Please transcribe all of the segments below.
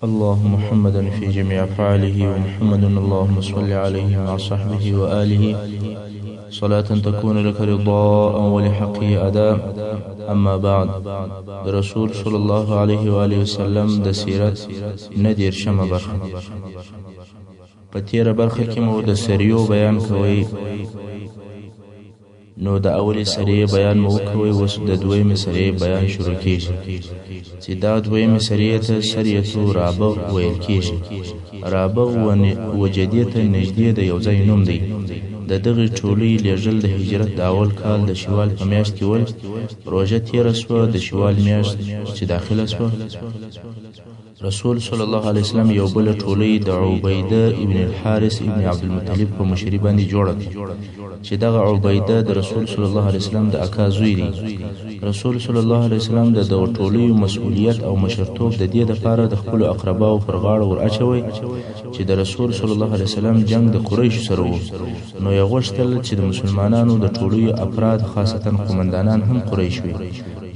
اللهم محمدا في جميع أفعاله ومحمد اللهم صل عليه مع صحبه وآله صلاة تكون لك رضاء ولحقه أداء. أما بعد، رسول صلى الله عليه وآله وسلم د سیرت ندیر شمه برخه. په تیره برخه کې مو د سریو بیان کوي، نو د اولی سریه بیان مو کوي. اوس د دویمې سریه بیان شروع کیږي چې دا دویمې سریه ته سریه رابغ ویل کیږي. رابغ و جدیه ته نږدې د یو ځای نوم دی. د دغې ټولۍ لیږل د هجرت د اول کال د شوال په میاشت کې ول. روژه تیره سوه، د شوال میاشت چې داخله سوه. رسول صلی الله علیه وسلم یو بل ټولۍ د عبیده ابن الحارث ابن عبدالمطلب په مشري باندې جوړه کړه، چې دغه عبیده د رسول صلی الله علیه وسلم د اکا زوی دی. رسول صلی الله علیه وسلم د دغه ټولۍ مسؤلیت او مشرتوب د دې لپاره د خپل اقرباو پر غاړه ور اچوي چې د رسول صلی الله علیه وسلم جنگ د قریش سره وو. نو یې غوښتل چې د مسلمانانو د ټولۍ افراد خاصتا قومندانان هم قریش وي.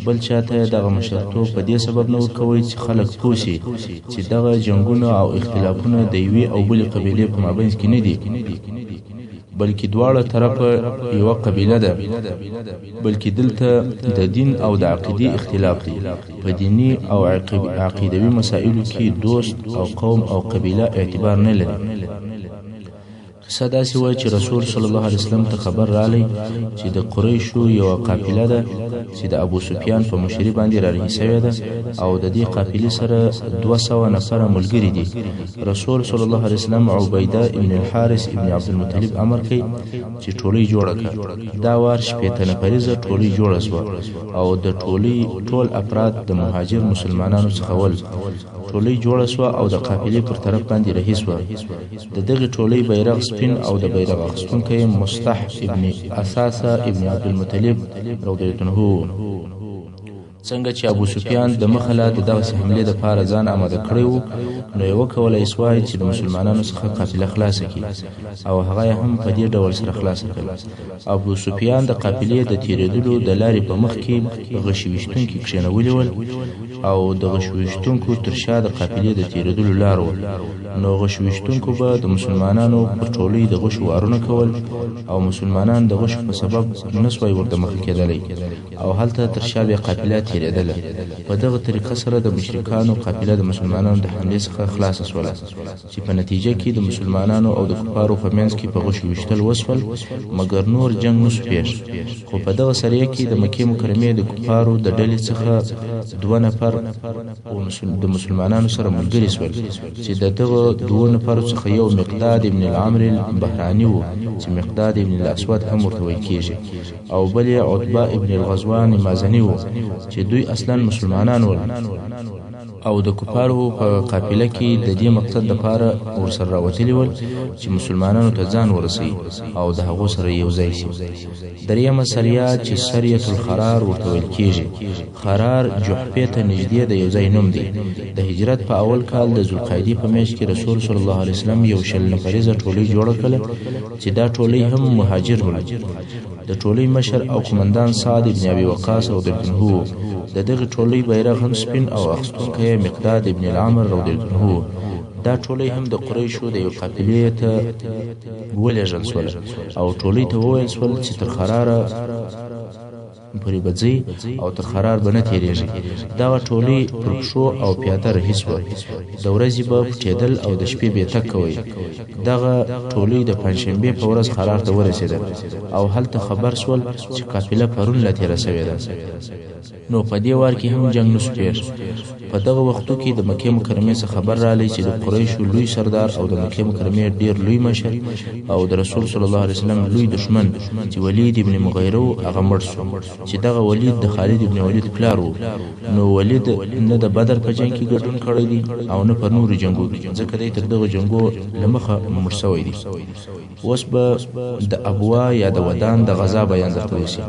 بل چاته دغه مشرتوب په دې سبب نه ورکوي چې خلک پوه شي چې دغه جنگونه او اختلافونه د یوې او بلې قبیلې په مابینځ کې نه دي، بلکې دواړه طرفه یوه قبیله ده. بلکې دلته د دین او د عقیدې اختلاف دی. په دینی او عقیدوي مسائلو کې دوست او قوم او قبیله اعتبار نه لري. قصه داسې وه چې رسول صلی الله علیه وسلم ته خبر رالی چې د قریشو یوه قافله ده چې د ابو سفیان په مشري باندې رارهي سوې ده، او د دې قافلې سره 200 نفره ملګري دي. رسول صلی الله علیه وسلم عبیده ابن الحارث ابن عبدالمطلب امر کوي چې ټولۍ جوړه کړه. دا وار 80 نفریزه ټولۍ جوړه سوه، او د ټولۍ ټول افراد د مهاجر مسلمانانو څخه ول. ټولۍ جوړه سوه او د قافلې پر طرف باندې رهي سوه. د دغې ټولۍ بیرغ سپین او د بیرغ اخیستونکی مصطح ابن اساسه ابن عبدالمطلب رضی الله عنه. څنګه چې ابو سفیان د مخله د دغسې حملې دپاره ځان آماده کړی و، نو یې وکولی سوای چې د مسلمانانو څخه قافله خلاصه کړي، او هغه یې هم په دې ډول سره خلاصه کړه. ابو سفیان د قافلې د تېرېدلو د لارې په مخ کې غشي ویشتونکي کښېنولي ول، او د غشو ویشتونکو تر شا د قافلې د تېرېدلو لار و. نو غشو ویشتونکو به د مسلمانانو پر ټولۍ د غشو وارونه کول، او مسلمانان د غشو په سبب نه سوای ورته مخه کېدلی، او هلته تر شا بیا قافله تېرېدله. په دغه طریقه سره د مشرکانو قافله د مسلمانانو د حملې څخه خلاصه سوله، چې په نتیجه کې د مسلمانانو او د کفارو په منځ کې په غشو ویشتل وسول، مګر نور جنگ نسو پیښ. خو په دغه سریه کې د مکې مکرمې د کفارو د ډلې څخه 2 نفر د مسلمانانو سره ملګري سول، چې د دغه 2 نفرو څخه یو مقداد ابن العمر البهراني و، چې مقداد ابن الاسود هم ورته ویل کېږي، او بل یې عتبه ابن الغزوان مازني و، چې دوی اصلا مسلمانان ول، او د کفارو په قافله کې د دې مقصد دپاره ورسره راوتلي ول چې مسلمانانو ته ځان ورسوي او د هغو سره یو ځای شي. درېیمه سریه چې سریة الخرار ورته ویل کېږي. خرار جحفې ته نږدې د یو ځای نوم دی. د هجرت په اول کال د ذوالقعدې په میاشت کې رسول صلی الله علیه وسلم یو 100 نفریزه ټولۍ جوړه کړه، چې دا ټولۍ هم مهاجر ول. د ټولۍ مشر او قومندان سعد ابن ابي وقاص رضی الله عنه. د دغې ټولۍ بیرغ هم سپین او اخیستونکی مقداد ابن العمر رضی الله عنه. دا ټولۍ هم د قریشو د یو قافلې ته ولېږل سوله، او ټولۍ ته وویل سول چې تر خراره پورې به ځئ او تر خرار به نه تېرېږي. دغه ټولۍ پر پښو او پیاده رهي سوه. د ورځې به پټېدل او د شپې به تګ کوئ. دغه ټولۍ د پنجشنبې په ورځ خرار ته ورسېده، او هلته خبر سول چې قافله پرون لا تېره سوې ده. نو په دې وار کې هم جنگ نسو پیښ. په دغه وختو کې د مکې مکرمې څخه خبر رالی چې د قریشو لوی سردار او د مکې مکرمې ډیر لوی مشر او د رسول صلی الله علیه وسلم لوی دشمن چې ولید ابن مغیره هغه مړ شو، چې دغه ولید د خالد ابن ولید پلار و. نو ولید نه د بدر په جنگ کې ګډون کړی دی او نه په نورو جنگو کې، ځکه دی تر دغه جنگو له مخه مړ شوی دی. اوس به د ابوا یا د ودان د غزا بیان درته وشي.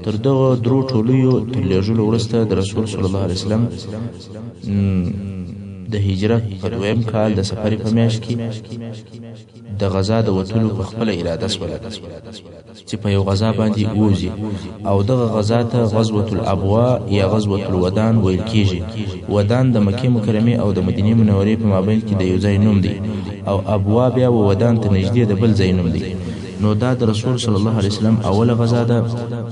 تر دغه درو ټولیو تر لیږلو وروسته د رسول صلی الله علیه وسلم د هجرت په دویم کال د سفر په میاشت کې د غزا د وتلو په خپل اراده سول چې په یو غزا باندې ووزي او دغه غزا ته غزوة الابواء یا غزوة الودان ویل کیږي. ودان د مکې مکرمه او د مدینه منورې په مابین کې د یو ځای نوم دی او ابوا بیا ودان ته نږدې د بل ځای نوم دی. نو دا د رسول صلی الله علیه وسلم اوله غزا ده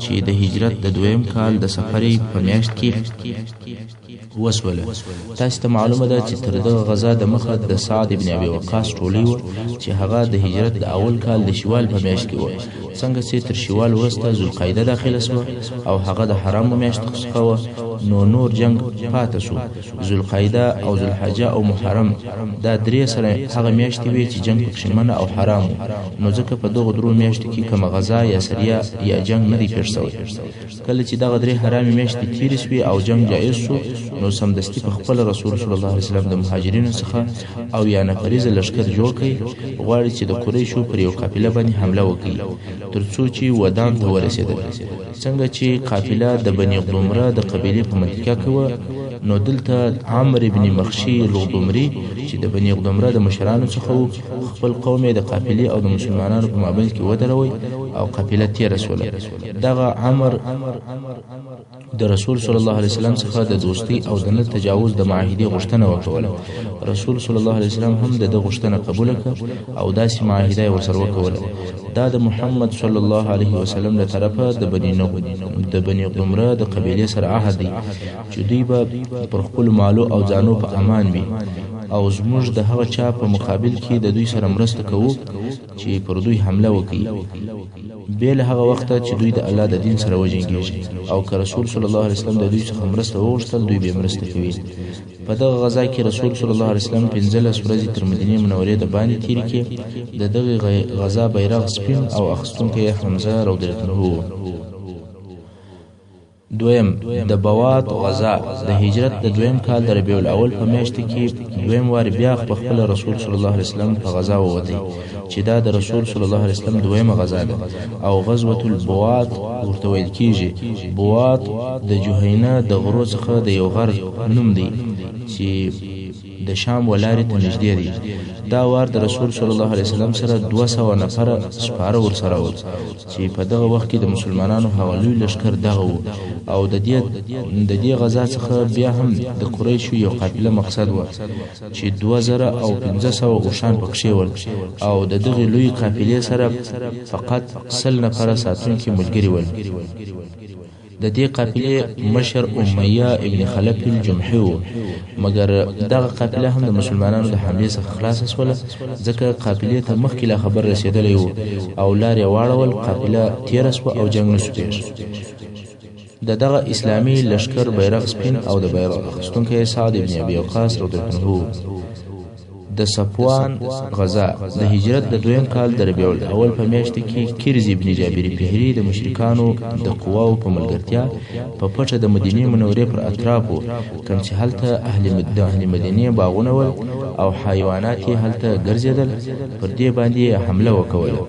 چې د هجرت د دویم کال د سفرې په میاشت کې وسوله. تاسو ته معلومه ده چې تر دغه غزا د مخه د سعد ابن ابي وقاص ټولي و چې هغه د هجرت د اول کال د شوال په میاشت کې و. څنګه چې تر شوال وروسته ذوالقعده داخله شو او هغه د حرام میاشت څخه و، نو نور جنگ پاتې شو. ذوالقعده او ذوالحجه او محرم دا درې سره هغه میاشتې وي چې جنگ پکې منع او حرام. نو ځکه په دغه درو میاشتو کې کوم غزا یا سریه یا جنگ نه دی پیښ شوی. کله چې دغه درې حرامي میاشتې تیرې شوې او جنگ جایز شو، نو سمدستي په خپل رسول صلی الله علیه وسلم د مهاجرینو څخه او یا نفریزه لشکر جوړ کړي، غواړي چې د قریشو پر یو قافله باندې حمله وکړي ترڅو چې ودان ته ورسېدل. څنګه چې قافله د بني غدمره د قبیلې په منطقه کې و، نو دلته عمرو ابن مخشي الغدمري چې د بني غدمره د مشرانو څخه و، خپل قوم د قافلې او د مسلمانانو په مابین کې ودروي او قافله تیره شوله. دغه عمر د رسول صلی الله علیه وسلم څخه د دوستی او د نه تجاوز د معاهدې غوښتنه وکوله. رسول صلی الله علیه وسلم هم د غوښتنه قبول کړه او داسې معاهده ورسره وکوله. دا د محمد صلی الله علیه وسلم له طرفه د بني غدمره د قبیلې سره عهد دی چې دوی به پر خپل مالو او ځانو په امان وي او زموږ د هغه چا په مقابل کې د دوی سره مرسته کوو چې پر دوی حمله وکړي، بیل هغه وخت چې دوی د الله د دین سره وجنګیږي، او که رسول صلی الله علیه وسلم د دوی څخه مرسته وغوښتل دوی به مرسته کوي. په دغه غزا کې رسول صلی الله علیه وسلم 15 ورځې تر مدینه منورې د باندې تیر کې د دغه غزا بیرغ سپین او اخستونکی حمزه رضی الله عنه. دویم د بوات غزا د هجرت د دویم کال د ربیع الاول په میاشت کې دویم وار بیا خپل رسول صلی الله علیه وسلم په غزا ووتی چې دا د رسول صلی الله علیه وسلم دویمه غزا ده او غزوه البوات ورته ویل کیږي. بوات د جوهینه د غرو څخه د یو غر نوم دی چې د شام ولارې ته نږدې دی. دا وار د رسول صلی الله علیه وسلم سره 200 نفر سپاره ورسره و چې په دغه وخت کې د مسلمانانو هغه لوی لشکر دغه و او د دې غزا څخه بیا هم د قریشو یو قافله مقصد و چې 2500 اوښان پکښې ول او د دغه لوی قافلې سره فقط 100 نفر ساتونکي ملګري ول. د دې قافلې مشر امیه ابن خلف الجمحي و، مګر دغه قافله هم د مسلمانانو د حملې څخه خلاص شوله ځکه قافلې ته مخکې لا خبر رسېدلی و او لار یې واړول، قافله تیره شوه او جنګ نه شو پیښ. دغه اسلامي لشکر بیرغ سپین او د بیرغ اخیستونکی سعد ابن ابي وقاص رضی الله عنه. د صفوان غزا د هجرت د دویم کال د ربیع الاول په میاشت کې کرز ابن جابر فهري د مشرکانو د قواو په ملګرتیا په پټه د مدینه منورې پر اطرافو کوم چې هلته اهل مدینه باغونه ول او حیوانات یې هلته ګرځېدل پر دې باندې حمله وکوله.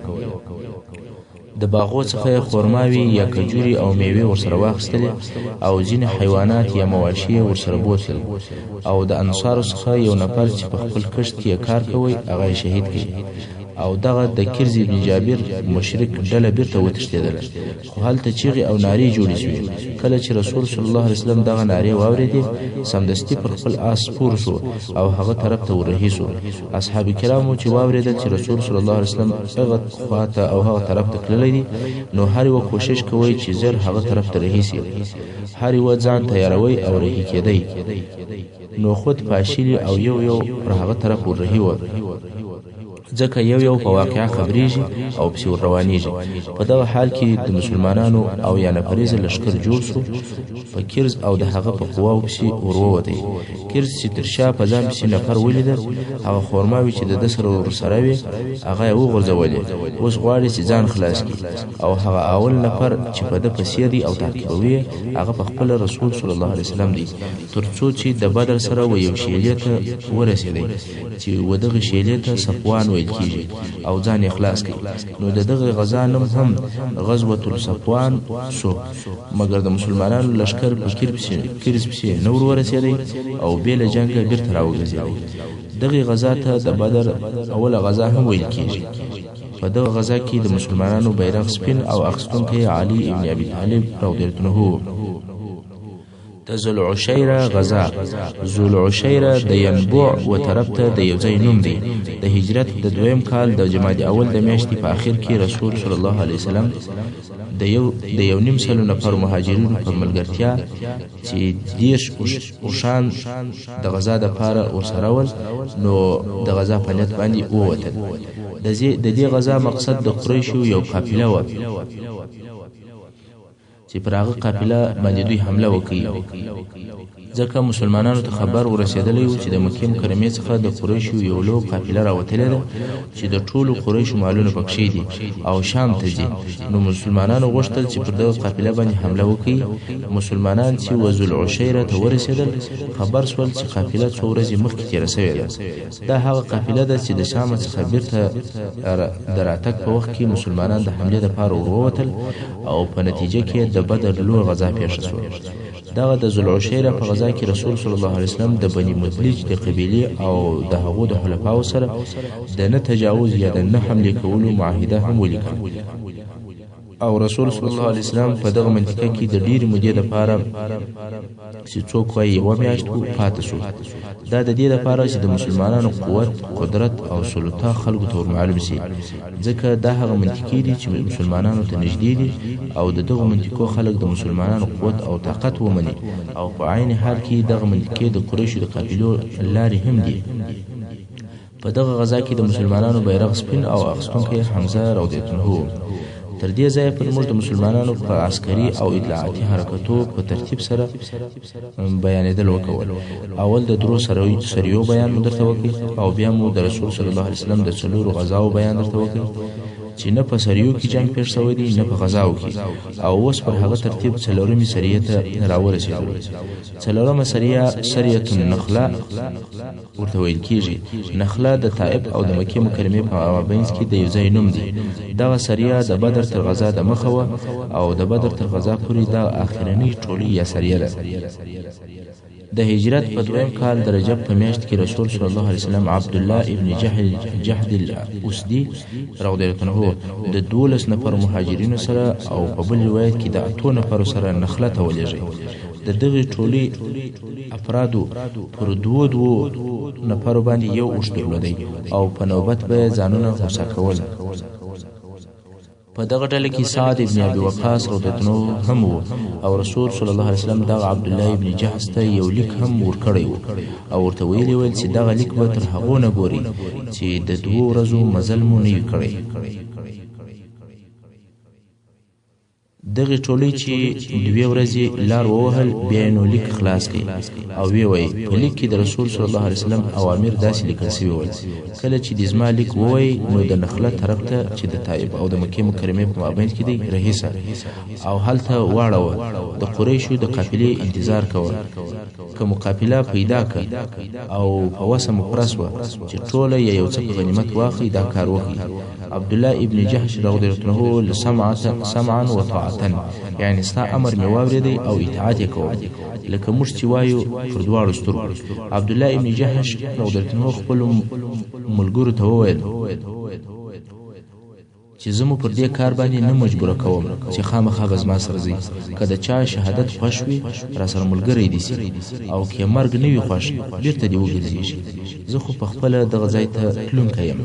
د باغو څخه خورماوي یا کجوري او میوه ورسره واخستلې او ځینې حیوانات یا مواشي ورسره بوتل او د انصار څخه یو نفر چې په خپل کښت کې کار کوي هغه شهید کړي او دغه د کرز بن جابر مشرک ډله بیرته وتښتېدله، خو هلته چیغې او نارې جوړې شوې. کله چې رسول صلی الله علیه وسلم دغه نارې واورېدې سمدستي پر خپل آس سپور شو او هغه طرف ته ورهي شو. اصحاب کرامو چې واورېدل چې رسول صلی الله علیه وسلم هغه خواته او هغه طرف ته تللی دی، نو هر یو کوشش کوي چې زر هغه طرف ته رهي شي، هر یو ځان تیاروي او رهي کېدی، نو خود پاشلی او یو پر هغه طرف ورهي و ځکه یو په واقعا خبرېږي او پسې ور روانېږي. په دغه حال کې د مسلمانانو او یا نفریزه لشکر جوړ شو په کرز او د هغه په قواو پسې ورووتی. کرز چې تر شا په ځان پسې نفر ولیدل، هغه خورماوي چې د ده سره ورسره وي هغه یې وغورځولې، اوس غواړي چې ځان خلاص کړي او هغه اول نفر چې په ده پسې دی او تعقیبوي هغه په خپل رسول صلی الله علیه وسلم دی، تر څو چې د بدر سره و یو شیلې ته ورسېدی چې و دغه شیلې ته صفوان ویل کیږي او ځان اخلاص کوي. نو دغه غزا نوم هم غزوة الصفوان سو، مګر د مسلمانانو لشکر په کرز پسې نور ورسېدی او بې له جنګه بیرته راوګرځېدی. دغه غزا ته د بدر اوله غزا هم ویل کیږي. په دغه غزا کې د مسلمانانو بیرغ سپین او اخیستونکی علي ابن ابي طالب رضی الله عنه. د ذوالعشیره غزا، ذوالعشیره د ینبوع و طرف ته د یو ځای نوم دی. د هجرت د دویم کال د جمادی اول د میاشتې په اخر کې رسول صلی الله علیه وسلم د یو نیم سلو نفر مهاجرینو په ملګرتیا چې 10 اوښان د غزا دپاره ورسره ول، نو د غزا په نیت باندې ووتل. د دې غزا مقصد د قریشو یو قافله وه چې پر هغه قافله باندې دوی حمله وکړي، ځکه مسلمانانو ته خبر ورسېدلی و چې د مکې مکرمې څخه د قریشو یو لو قافله راوتلې ده چې د ټولو قریشو مالونه پکښې دي او شام ته ځي. نو مسلمانانو غوښتل چې پر دغه قافله باندې حمله وکړي. مسلمانان چې ذوالعشیره ته ورسېدل، خبر شول چې قافله څو ورځې مخکې تېره سوې ده. دا هغه قافله ده چې د شام څخه بیرته د راتګ په وخت کې مسلمانان د حملې دپاره ورووتل او په نتیجه کې د بدر لویه غزا پیښه شوه. دغه د ذوالعشیره په غزا کې رسول صلی الله علیه وسلم د بني مدلج د قبیلې او د هغو د خلفاو سره د نه تجاوز یا د نه حملې کولو معاهده هم ولیکل. او رسول صلی الله علیه وسلم په دغه منطقه کې د ډېرې مودې دپاره چې څوک وایي یوه میاشت پاتې شو. دا د دې دپاره چې د مسلمانانو قوت، قدرت او سلطه خلکو ته ورمعلوم شي، ځکه دا هغه منطقې دي چې مسلمانانو ته نږدې دي او د دغو منطقو خلک د مسلمانانو قوت او طاقت ومني، او په عین حال کې دغه منطقې د قریشو د قبیلو لارې هم دي. په دغه غزا کې د مسلمانانو بیرغ سپین او اخیستونکی حمزه رضی الله عنه. تر دې ځایه پر موږ د مسلمانانو په عسکري او اطلاعاتي حرکتو په ترتیب سره بیانېدل وکول. اول د درو سریو بیان مو درته وکړي او بیا مو د رسول صلی الله علیه وسلم د 4 غزاو بیان درته وکړي چې نه په سریو کې جنگ پیښ شوی دی نه په غزاو کې. او اوس پر هغه ترتیب 4مې سریې ته راورسېدلو. 4مه سریه سریة النخله ورته ویل کېږي. نخله د طائف او د مکې مکرمې په مابینځ کې د یو ځای نوم دی. دغه سریه د بدر تر غزا د مخه وه او د بدر تر غزا پورې دا اخرنۍ ټولۍ یا سریه ده. د هجرت په دویم کال د رجب په میاشت کې رسول صلی الله علیه وسلم عبدالله ابن جحد الاسدي رضی الله عنه د 12 نفر مهاجرینو سره او په بل روایت کې د 8 نفر سره نخله ته ولېږي. د دغه ټولي افرادو پر 2 نفر باندې یو اوښ درلودی او په نوبت به ځانونه غوسه کول. په دغه ډله کې سعد ابن ابي وقاص رضی الله عنه هم و او رسول صلی الله علیه وسلم دغه عبدالله ابن جحش ته یو لیک هم ورکړی و او ورته ویلي ول چې دغه لیک به تر هغو نه ګوري چې د 2 ورځو مزل مو نه وي کړی. دغه ټولۍ چې 2 ورځې لار ووهل بیا نو لیک خلاص کړي او وی وایي په لیک کې د رسول صلی الله علیه وسلم اوامر داسې لیکل شوي ول. کله چې د زما لیک ووایي نو د نخله طرف ته چې د طائف او د مکې مکرمې په مابین کې دی رهیسه او هلته واړوه. د قریشو د قافلې انتظار کوه، که مقابله پیدا کړ او په وسه مپرس وه چې ټوله یا یو څه غنیمت واخلي دا کار وکړي. عبدالله ابن جحش رضی الله عنه سمعا و طاعتا، یعنی ستا امر مې واورېدی او اطاعت یې کوم لکه موږ چې وایو پر دواړو سترګو. عبدالله ابن جحش رضی الله عنه خپلو ملګرو ته وویل چې زه مو پر دې کار باندې نه مجبوره کوم چې خامخا به زما سره ځئ. که د چا شهادت خوښ وي را سره ملګری دي سي او که مرګ نه وي خوښ بیرته دې وګرځېږي. زه خو پخپله دغه ځای ته تلونکی یم.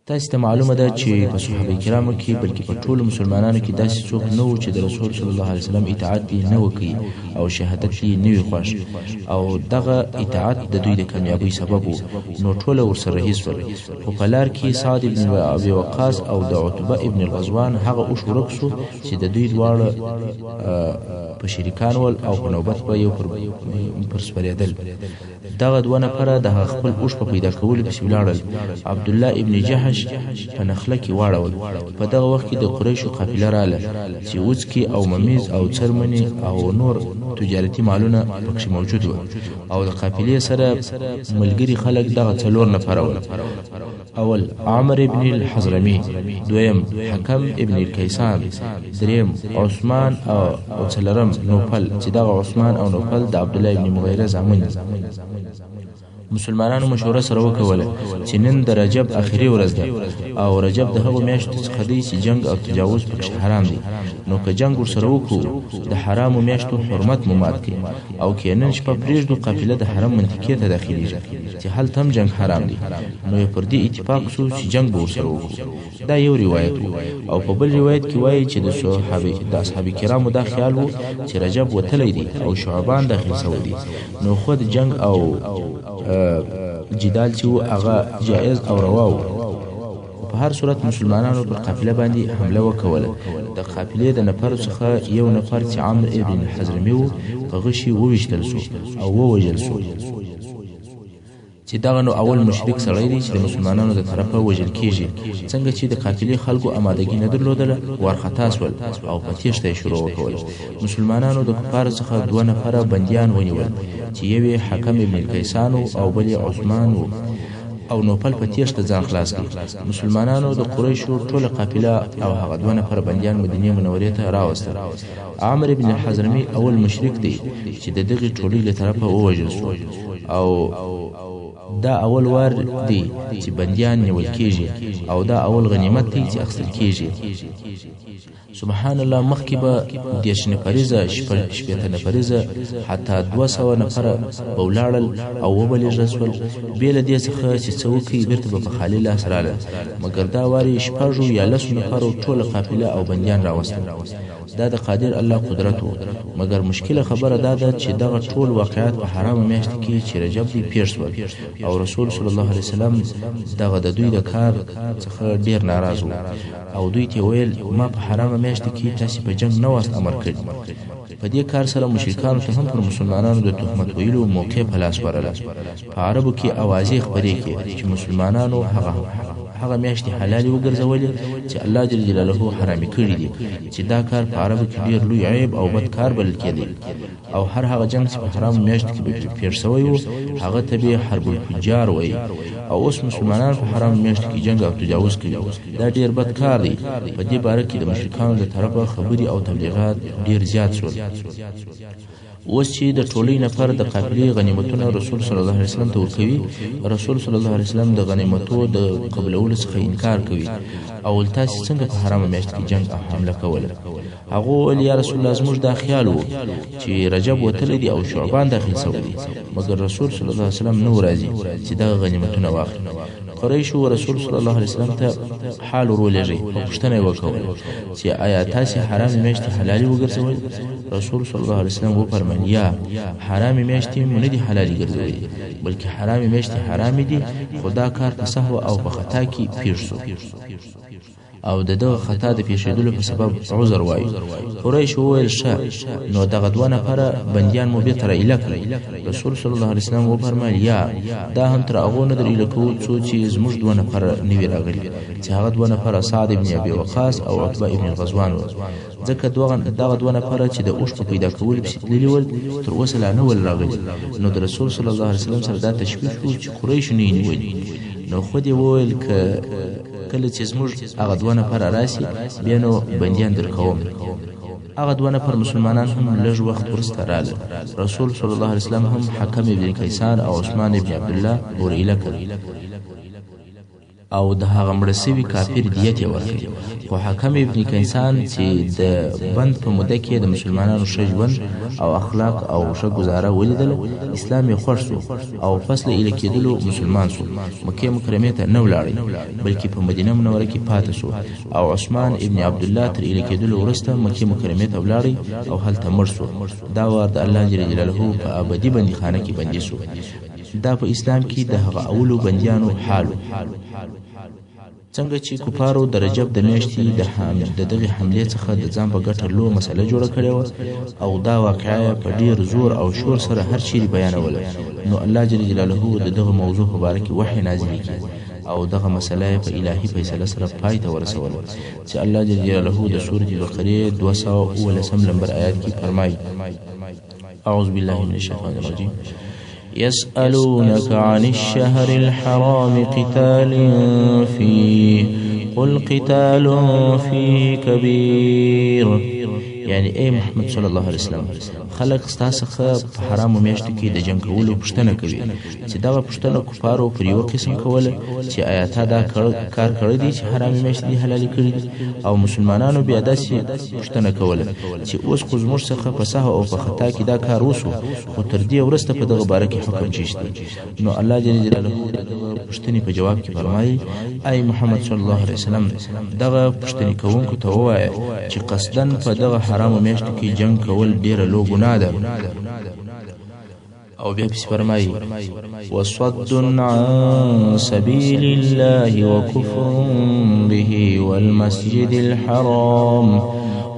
تاسو ته معلومه ده چې په صحابه کرامو کې بلکې په ټولو مسلمانانو کې داسې څوک نه و چې د رسول صلی الله علیه وسلم اطاعت یې نه وکړي او شهادت یې نه وي خوښ او دغه اطاعت د دوی د کامیابۍ سبب و. نو ټوله ورسره رهي شول. خو په لار کې سعد ابن ابي وقاص او د عتبه ابن الغزوان هغه اوښ ورک شو چې د دوی دواړه په شریکان ول او په نوبت به یو پر سپرېدل. دغه 2 نفره د خپل اوښ په پیدا کولو پسې ولاړل. عبدالله ابن جحش جحش په نخله کې واړول. په دغه وخت کې د قریشو قافله رااله چې وڅکي او ممیز او څرمنې او نور تجارتي مالونه پکښې موجود وو، او د قافلې سره ملګري خلک دغه 4 نفره ول. اول عمر ابن الحضرمي، دویم حکم ابن الکیسان، دریم عثمان او څلورم نوفل چې دغه عثمان او نوفل د عبدالله ابن مغیره زامن دي. مسلمانانو مشوره سره وکوله چې نن د رجب اخري ورځ ده او رجب د هغو میاشتو څخه دی چې جنگ او تجاوز پکښې حرام دی، نو که جنگ ورسره وکړو د حرامو میاشتو حرمت مو مات کړي، او که نن شپه پرېږدو قافله د حرم منطقې ته داخلېږي چې هلته هم جنگ حرام دی، نو یې پر دې اتفاق سو چې جنگ به ورسره وکړو. دا یو روایت و. او په بل روایت کې وایي چې د اصحاب کرامو دا خیال و چې رجب وتلی دی او شعبان داخل سوی دی، نو خود جنگ او جدال چې و هغه جائز او روا و. په هر صورت مسلمانانو پر قافله باندې حمله وکوله. د قافلې د نفرو څخه یو نفر چې عمرو ابن الحضرمي و په غشي وویشتل سو او ووژل سو، چې دغه نو اول مشرک سړی دی چې د مسلمانانو د طرفه وژل کیږي. څنګه چې د قافلې خلکو آمادګي نه درلودله، وارخطا سول او په تیښته یې شروع وکول. مسلمانانو د کفارو څخه 2 نفره بندیان ونیول چې یو یې حکم ابن الکیسان او بل یې عثمان و، او نوفل په تیښته ځان خلاص کړ. مسلمانانو د قریشو ټوله قافله او هغه 2 نفره بندیان مدینې منورې ته راوستل. عمرو ابن الحضرمي اول مشرک دی چې د دغې ټولۍ له طرفه ووژل سو، او دا اول وار دی چې بندیان نیول کیږي، او دا اول غنیمت دی چې اخیستل کیږي. سبحان الله، مخکې به 10 نفریزه 15 نفریزه حتی 200 نفره به ولاړل او وبلېږل سول. بې له دې څخه چې څه وکړي بېرته به په خالي لاس راغلل، مګر دا وار یې 6 یا 10 نفرو ټوله قافله او بندیان راوستل. دا د قادر الله قدرت و. مګر مشکله خبره دا ده چې دغه ټول واقعات په حرامه میاشت کې چې رجب دی پېښ شول، او رسول صلی الله علیه وسلم دغه د دوی د کار څخه ډیر ناراض و، او دوی ته ویل ما په حرامه میاشت کې تاسو په جنگ نه واست امر کړی. په دې کار سره مشرکانو ته هم پر مسلمانانو د تهمت ویلو موقع په لاس ورله. په عربو کې اوازې خپرې کړي چې مسلمانانو هغه میاشتې حلالې وګرځولې چې الله جل جلاله حرامې کړي دي، چې دا کار په عربو کې ډېر لوی عیب او بد کار بلل کېدی، او هر هغه جنگ چې په حرامو میاشتو کې به پېښ سوی و هغه ته به حرب الفجار وایي. او اوس مسلمانان په حرامو میاشتو کې جنگ او تجاوز کوي. دا ډېر بد کار دی. په دې باره کې د مشرکانو له طرفه خبرې او تبلیغات ډېر زیات شول. اوس چې د ټولۍ نفر د قافلې غنیمتونه رسول صلی الله علیه وسلم ته ورکوي، رسول صلی الله علیه وسلم د غنیمتو د قبلولو څخه انکار کوي، او تاسې څنګه په حرامه میاشت کې جنگ او حمله کوله؟ هغه وویل یا رسول الله زموږ دا خیال و چې رجب وتلی دی او شعبان داخل سوی دی، مګر رسول صلی الله علیه وسلم نه راځي چې دغه غنیمتونه واخلي. قریشو رسول صلی الله علیه وسلم ته حال ورولېږي او پوښتنه یې وکړه چې آیا تاسې حرامې میاشتې حلالې وګرځولې؟ رسول صلی الله علیه وسلم وفرمایل یا حرامې میاشتې مو نه دي حلالې ګرځولې، بلکې حرامې میاشتې حرامې دي، خو دا کار په سهو او په خطا کې پېښ شو، او دغه خطا د پیښېدلو په سبب عذر وایي. قریش وویل ښه، نو دغه 2 نفره بندیان مو بېرته راایله کړئ. رسول صلی الله علیه وسلم وفرمایل یا دا هم تر هغو نه در ایله کوو څو چې زموږ 2 نفره نوي راغلي، چې هغه 2 نفره سعد ابن ابي وقاص او عتبه ابن غزوان وو. ځکه دغه 2 نفره چې د اوښ په پیدا کولو پسې تللي ول تر اوسه لا نه ول راغلي. نو د رسول صلی الله علیه وسلم سره دا تشویش و چې قریشو نه یې نیولي. نو خود یې وویل که کله چې زموږ هغه 2 نفره راسي بیا نو بندیان درکوم. هغه 2 نفر مسلمانان هم لږ وخت وروسته راغلل. رسول صلی الله علیه وسلم هم حکم ابن کیسان او عثمان ابن عبدالله ورایله کړل، او د هغه مړه سوي کافر دیت یې ورکړ. خو حکم ابن کیسان چې د بند په موده کې د مسلمانانو ښه ژوند او اخلاق او ښه ګزاره ولیدله، اسلام یې خوښ سو او پس له ایله کېدلو مسلمان سو. مکې مکرمې ته نه ولاړی، بلکې په مدینه منوره کې پاته سو، او عثمان ابن عبدالله تر ایله کېدلو وروسته مکې مکرمې ته ولاړی او هلته مړ سو. دا وار د الله جل جلاله په ابدي بندیخانه کې بندي سو. دا په اسلام کې د هغه اولو بندیانو حال. څنګه چې کفارو د رجب د میاشتې د دغې حملې څخه د ځان په ګټه لو مسله جوړه کړې وه، او دا واقعه په ډیر زور او شور سره هر چیرې بیانوله، نو الله جل جلاله د دغه موضوع په باره کې وحی نازلې کړي او دغه مسله په الهي فیصله سره پای ته ورسوله چې الله جل جلاله د سورة بقره 219 نمبر آیات کې فرمایي اعوذ بالله من الشیطان الرجیم يسألونك عن الشهر الحرام قتال فيه قل قتال فيه كبير یعنی اے محمد صلی الله علیه وسلم خلق ستاسو په حرامو میاشتو کې د جنگ کولو پوښتنه کوي چې دا پوښتنه کفارو پر یو قسم کوله چې آیات دا کار کړی دي چې حرامي میاشتې دي حلال کړي او مسلمانانو بیا داسې پوښتنه کوله چې اوس خو زموږ څخه په سهو او په خطا کې دا کار وسو خو تر دې وروسته په دغه باره کې حکم چیشته نو الله جل جلاله دغه پوښتنې په جواب کې فرمایي ای محمد صلی الله علیه وسلم دغه پوښتنې کوونکو ته ووایه چې قصدن په دغه حرامو میاشتو کې جنگ کول ډیره لوی ګناه ده او بیا پس فرمایي وصد عن سبيل الله وكفر به والمسجد الحرام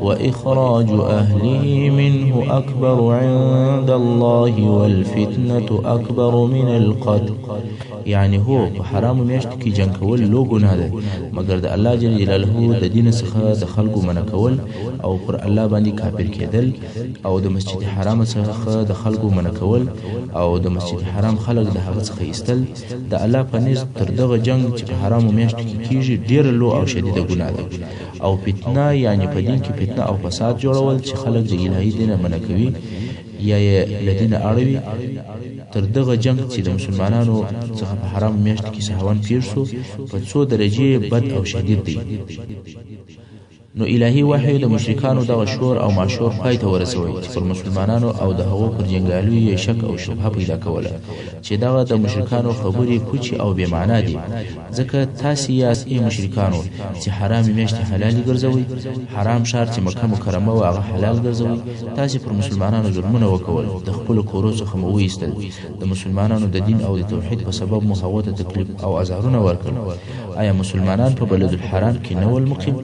وإخراج أهله منه أكبر عند الله والفتنة أكبر من القتل یعنی هو په حرامو میاشتو کې جنگ کول لوی ګناه ده مګر د الله جل جلاله د دین څخه د خلکو منع کول او پر الله باندې کافر کېدل او د مسجد حرام څخه د خلکو منع کول او د مسجد حرام خلک د هغه څخه ایستل د الله په نزد تر دغه جنگ چې په حرامو میاشتو کې کیږي ډیر لوی او شدید ګناه ده او فتنه یعنی په دین کې فتنه او فساد جوړول چې خلک د الهي دین منع کوي یا یې لدین اړوي تر دغه جنگ چې د مسلمانانو څخه په حرام میاشت کې سهوان پیر شو په څو درجه بد او شدید دی نو الهي وحی د مشرکانو دغه شور او ماشور پای ته ورسوي چې پر مسلمانانو او د هغو پر جنګیالیو شک او شبهه پیدا کوله چې دغه د مشرکانو خبرې پوچې او بې معنا دي ځکه تاسې یاست ای مشرکانو چې حرام میاشتې حلالي ګرځوئ حرام ښار چې مکه مکرمه و هغه حلال ګرځوئ تاسې پر مسلمانانو ظلمونه وکول د خپلو کورو څخه مو وایستل د مسلمانانو د دین او د توحید په سبب مو هغو ته تکلیف او ازارونه ورکړل آیا مسلمانان په بلد الحرام کې نه ول مقیم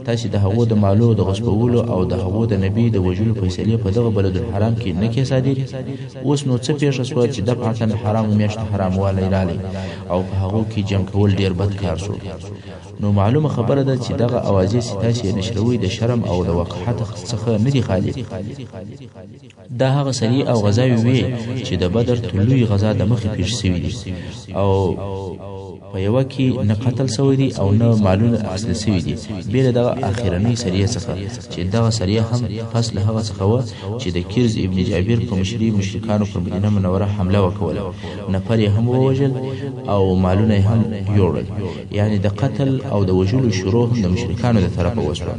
تاسې د هغو د مالو د غصبولو او د هغو د نبی د وژلو فیصلې په دغه بلد الحرام کې نه کې صادرې اوس نو څه پیښه شوه چې دفعتاً حرامو میاشتو حراموالی رالی او په هغو کې جنګ کول ډیر بد کار شو نو معلومه خبره ده چې دغه اوازې چې تاسې نشروي د شرم او د وقاحت څخه نه دي خالي دا هغه سری او غزاوې وې چې د بدر طلوعي غزا د مخې پیښ شوي دي او په یوه کې نه قتل شوی دي او نه مالونه اخیستل شوي دي بې له دغه اخرنۍ سریه څخه چې دغه سریه هم پس له هغه څخه وه چې د کیرز ابن جابر په مشري مشرکانو پر مدینه منوره حمله وکوله نفر یې هم ووژل او مالونه یې هم یوړل یعنی د قتل او د وژلو شروع هم د مشرکانو د طرفه وشوه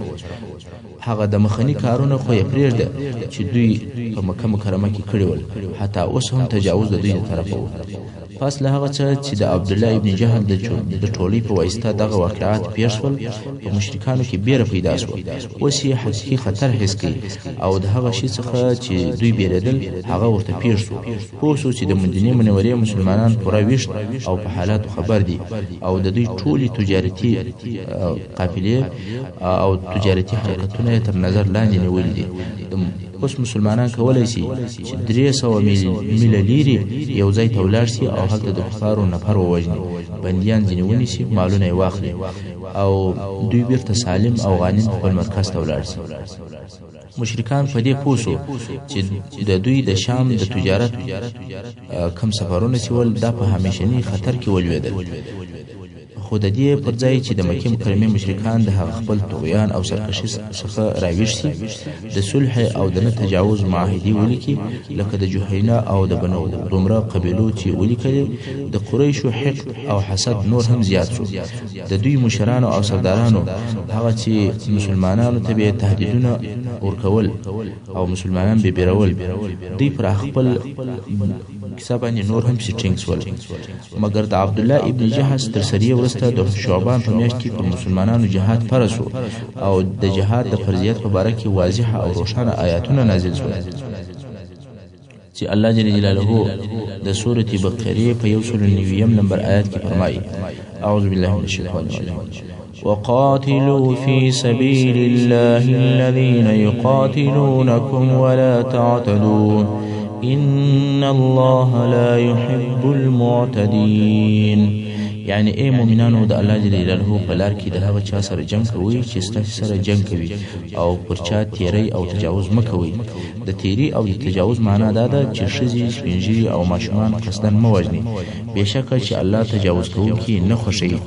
هغه د مخنی کارونه خو یې پرېږده چې دوی په مکه مکرمه کې کړي ول حتی اوس هم تجاوز د دوی د طرفه و پس له هغه څه چې د عبدالله ابن جهل د ټولۍ په واسطه دغه واقعات پیښ شول په مشرکانو کې بیره پیدا شوه اوس یې حقیقي خطر حس کوي او د هغه شي څخه چې دوی بیرېدل هغه ورته پیښ شو پوه شو چې د مدینې منورې مسلمانان پوره ویښ او په حالاتو خبر دي او د دوی ټولې تجارتي قافلې او تجارتي حرکتونه تر نظر لاندې نیولي دي اوس مسلمانان کولای شي چې 300 میله لیرې یو ځای ته ولاړ شي او هلته د کفارو نفر ووژني بندیان ځینې ونیسي مالونه یې واخلي او دوی بیرته سالم او غانم خپل مرکز ته ولاړ شي مشرکان په دې پوه شو چې د دوی د شام د تجارت کم سفرونه چې ول دا په همیشني خطر کې ولوېدل خو د دې پر ځای چې د مکې مکرمې مشرکان د هغه خپل طغیان او سرکشي څخه راویښ شي د صلح او د نه تجاوز معاهدې ولیکي لکه د جهینا او د بنو دومره قبیلو چې ولیکلې د قریشو حقد او حسد نور هم زیات شو د دوی مشرانو او سردارانو هغه چې مسلمانانو ته به تهدیدونه ورکول او مسلمانان به بیرول دوی پر خپل کیسه باندې نور هم سټینګ شول مګر د عبد الله ابن جهش تر سریه ورسته د شعبان په میاشت کې پر مسلمانانو جهاد فرض شو او د جهاد د فرضیت په باره کې واضح او روښانه آیاتونه نازل شول چې الله جل جلاله د سورة بقره په 190 نمبر آیات کې فرمایي اعوذ بالله من الشیطان الرجیم وقاتلوا في سبيل الله الذين يقاتلونكم ولا تعتدوا إن الله لا يحب المعتدين یعنی ای مؤمنانو د الله جل جلاله په لار کې د هغه چا سره جنگ کوئ چې ستاسو سره جنگ کوي او پر چا تیری او تجاوز مه کوئ. د تیری او د تجاوز معنا دا ده چې ښځې، سپین ږیري او ماشومان قصداً مه وژنئ، بېشکه چې الله تجاوز کوونکي نه خوښوي.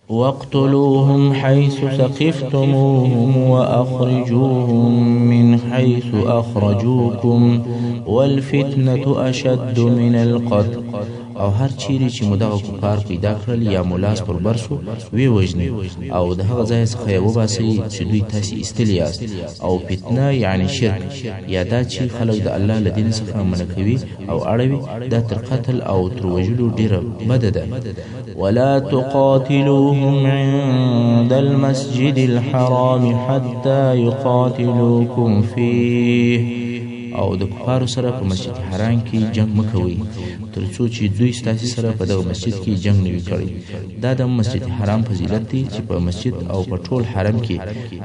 واقتلوهم حيث ثقفتموهم وأخرجوهم من حيث أخرجوكم والفتنة أشد من القتل. او هر چیرې چې مو دغه کفار پیدا کړل یا مو لاس پر بر سو ویې وژنئ او د هغه ځای څخه یې وباسئ چې دوی تاسې ایستلي یاست. او فتنه یعنی شرک یا دا چې خلک د الله له دین څخه منع کوي او اړوي، دا تر قتل او تر وژلو ډېره بده ده. ولا تقاتلوهم عند المسجد الحرام حتى يقاتلوكم فيه. او د کفارو سره په مسجد حرام کې جنگ مکوئ تر څو چې دوی ستاسې سره په دغه مسجد کې جنگ نه وي کړی. دا د مسجد حرام فضیلت دی چې په مسجد او په ټول حرم کې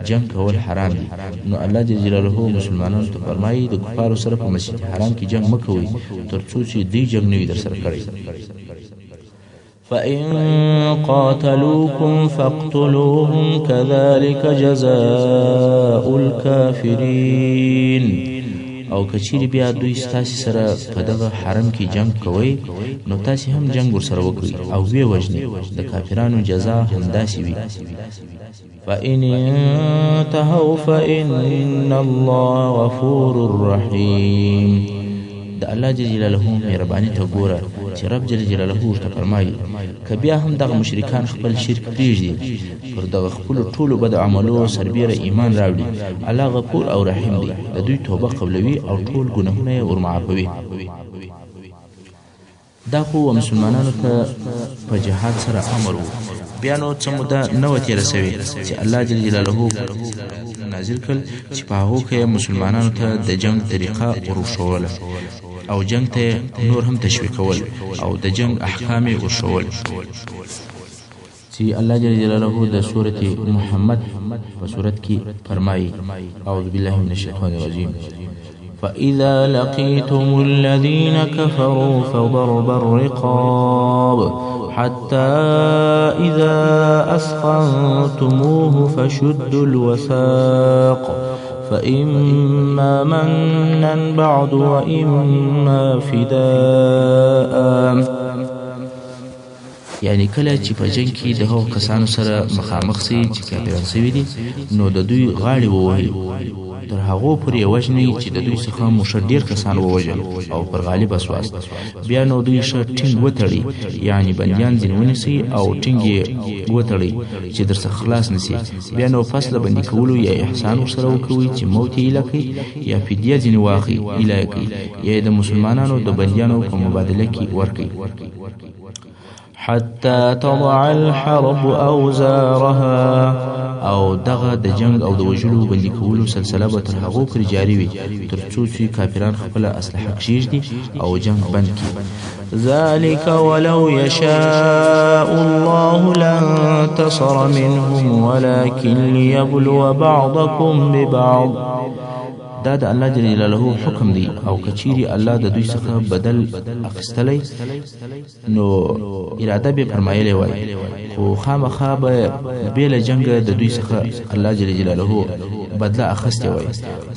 جنگ کول حرام دي. نو الله جل جلاله مسلمانانو ته فرمایي د کفارو سره په مسجد حرام کې جنگ مکوئ تر څو چې دوی جنگ نه وي در سره کړی. فإن قاتلوكم فاقتلوهم كذلك جزاء الكافرين. او کچیری بیا دوی ستاسې سره په دغه حرم کې جنگ کوئ نو تاسې هم جنگ ورسره وکړئ او ویې وژنئ. د کافرانو جزا همداسې وي. فإن انتهوا فإن الله غفور رحيم. د الله جل جلاله مهرباني ته ګوره چې رب جل جلاله ورته فرمایي که بیا هم دغه مشرکان خپل شرک پرېږدي، پر دغه خپلو ټولو بد عملو سربیره ایمان راوړي، الله غفور او رحیم دی، د دوی توبه قبلوي او ټول ګناهونه یې ورمعافوي. دا خو مسلمانانو ته په جهاد سره امر و. بیا نو څه موده نه وه تېره سوې چې الله جل جلاله نازل کړل چې په هغو کې مسلمانانو ته د جنگ طریقه ورښووله او جنگ ته نور هم تشویقول او د جنگ احکام یې ورښوول چې الله جل جلاله د سورة محمد په سورت کې فرمایي اعوذ بالله من الشیطان الرجیم فإذا لقيتم الذين كفروا فضرب الرقاب حتى إذا أثخنتموه فشدوا الوثاق فإما منا بعد وإما فداء. یعنی کله چې په جنگ کې د هغو کسانو سره مخامخ سئ چې کافران سوي دي نو د دوی غاړې ووهئ تر هغو پورې یې وژنئ چې د دوی څخه مو ښه ډېر کسان ووژل او پر غالبه سواست. بیا نو دوی ښه ټینګ وتړئ، یعنی بندیان ځینې ونیسئ او ټینګ یې وتړئ چې در څخه خلاص نه سي. بیا نو پس له بندي کولو یا احسان ورسره وکوئ چې موت یې ایله کړئ یا فدیه ځینې واخلئ ایله یې کړئ یا یې د مسلمانانو د بندیانو په مبادله کې ورکړئ. حتى تضع الحرب أوزارها. او دغه د جنگ او د وژلو بندي کولو سلسله به تر هغو پورې جاري وي تر څو چې کافران خپله اسلحه کښېږدي او جنگ بند کړي. ذلك ولو يشاء الله لانتصر منهم ولكن ليبلو بعضكم ببعض. دا د الله جل جلاله حکم دی او کچیری الله د دوی څخه بدل اخیستلی نو اراده به فرمایلی وای، خو خامخا به بې له جنګه د دوی څخه الله جل جلاله بدله اخیستی وای،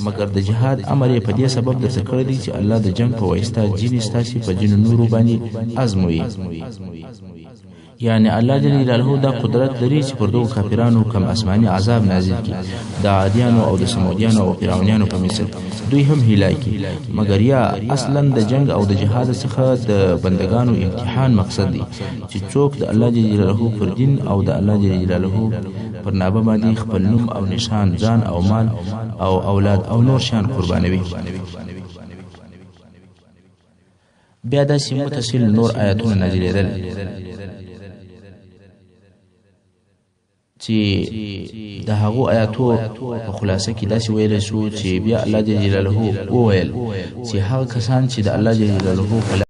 مګر د جهاد امر یې په دې سبب درته کړی دی چې الله د جنګ په واسطه ځینې ستاسې په ځینو نورو باندې ازموي. یعنی الله جل جلاله دا قدرت لري چې پر دغو کافرانو کم اسماني عذاب نازل کړي د عادیانو او د سمودیانو او فرعونیانو په مثل دوی هم هیلای کړي، مګر یا اصلا د جنگ او د جهاد څخه د بندگانو امتحان مقصد دی چې څوک د الله جل جلاله پر دین او د الله جل جلاله پر نامه باندې خپل نوم او نشان، ځان او مال او اولاد او نور شان قربانوي. بیا داسې متصل نور آیاتونه نازلېدل چې د هغو آیاتو په خلاصه کې داسې ویلی شو چې بیا الله جل جلاله وویل چې هغه کسان چې د الله جل جلاله